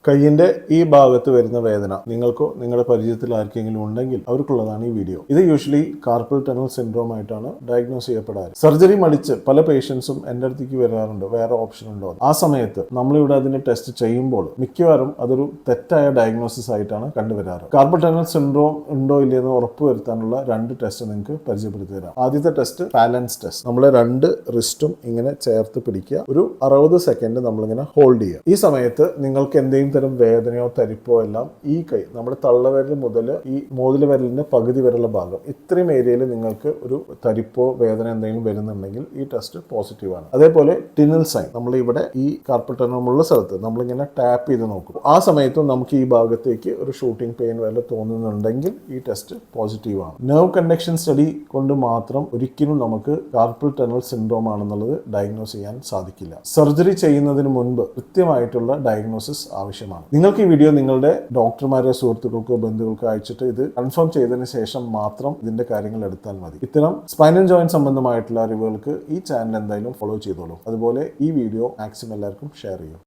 കയ്യിന്റെ ഈ ഭാഗത്ത് വരുന്ന വേദന നിങ്ങൾക്കോ നിങ്ങളുടെ പരിചയത്തിൽ ആർക്കെങ്കിലും ഉണ്ടെങ്കിൽ അവർക്കുള്ളതാണ് ഈ വീഡിയോ. ഇത് യൂഷ്വലി കാർപ്പൽ ടണൽ സിൻഡ്രോം ആയിട്ടാണ് ഡയഗ്നോസ് ചെയ്യപ്പെടാറ്. സർജറി മടിച്ച് പല പേഷ്യൻസും എൻ്റെ അടുത്തേക്ക് വരാറുണ്ട്, വേറെ ഓപ്ഷൻ ഉണ്ടോ. ആ സമയത്ത് നമ്മളിവിടെ അതിന് ടെസ്റ്റ് ചെയ്യുമ്പോൾ മിക്കവാറും അതൊരു തെറ്റായ ഡയഗ്നോസിസ് ആയിട്ടാണ് കണ്ടുവരാറ്. കാർപ്പൽ ടണൽ സിൻഡ്രോം ഉണ്ടോ ഇല്ലയെന്ന് ഉറപ്പുവരുത്താനുള്ള 2 ടെസ്റ്റ് നിങ്ങൾക്ക് പരിചയപ്പെടുത്തി തരാം. ആദ്യത്തെ ടെസ്റ്റ് ബാലൻസ് ടെസ്റ്റ്. നമ്മൾ 2 റിസ്റ്റും ഇങ്ങനെ ചേർത്ത് പിടിക്കുക, ഒരു 60 സെക്കൻഡ് നമ്മളിങ്ങനെ ഹോൾഡ് ചെയ്യുക. ഈ സമയത്ത് നിങ്ങൾക്ക് എന്തെങ്കിലും തരം വേദനയോ തരിപ്പോ എല്ലാം ഈ കൈ നമ്മുടെ തള്ളവിരൽ മുതൽ ഈ മോതിര വിരലിന്റെ പകുതി വരെയുള്ള ഭാഗം ഇത്രയും ഏരിയയിൽ നിങ്ങൾക്ക് ഒരു തരിപ്പോ വേദന എന്തെങ്കിലും വരുന്നുണ്ടെങ്കിൽ ഈ ടെസ്റ്റ് പോസിറ്റീവ് ആണ്. അതേപോലെ ടിനൽ സൈൻ, നമ്മൾ ഇവിടെ ഈ കാർപ്പൽ ടണൽ ഉള്ള സ്ഥലത്ത് നമ്മളിങ്ങനെ ടാപ്പ് ചെയ്ത് നോക്കും. ആ സമയത്തും നമുക്ക് ഈ ഭാഗത്തേക്ക് ഒരു ഷൂട്ടിംഗ് പെയിൻ വല്ല തോന്നുന്നുണ്ടെങ്കിൽ ഈ ടെസ്റ്റ് പോസിറ്റീവ് ആണ്. നെർവ് കണ്ടക്ഷൻ സ്റ്റഡി കൊണ്ട് മാത്രം ഒരിക്കലും നമുക്ക് കാർപ്പൽ ടണൽ സിൻഡ്രോം ആണെന്നുള്ളത് ഡയഗ്നോസ് ചെയ്യാൻ സാധിക്കില്ല. സർജറി ചെയ്യുന്നതിന് മുൻപ് കൃത്യമായിട്ടുള്ള ഡയഗ്നോസിസ് ആവശ്യമാണ്. നിങ്ങൾക്ക് ഈ വീഡിയോ നിങ്ങളുടെ ഡോക്ടർമാരെ, സുഹൃത്തുക്കൾക്കോ ബന്ധുക്കൾക്കോ അയച്ചിട്ട് ഇത് കൺഫേം ചെയ്തതിന് ശേഷം മാത്രം ഇതിന്റെ കാര്യങ്ങൾ എടുത്താൽ മതി. ഇത്തരം സ്പൈൻ ആൻഡ് ജോയിന്റ് സംബന്ധമായിട്ടുള്ള അറിവുകൾക്ക് ഈ ചാനൽ എന്തായാലും ഫോളോ ചെയ്തോളൂ. അതുപോലെ ഈ വീഡിയോ മാക്സിമം എല്ലാവർക്കും ഷെയർ ചെയ്യും.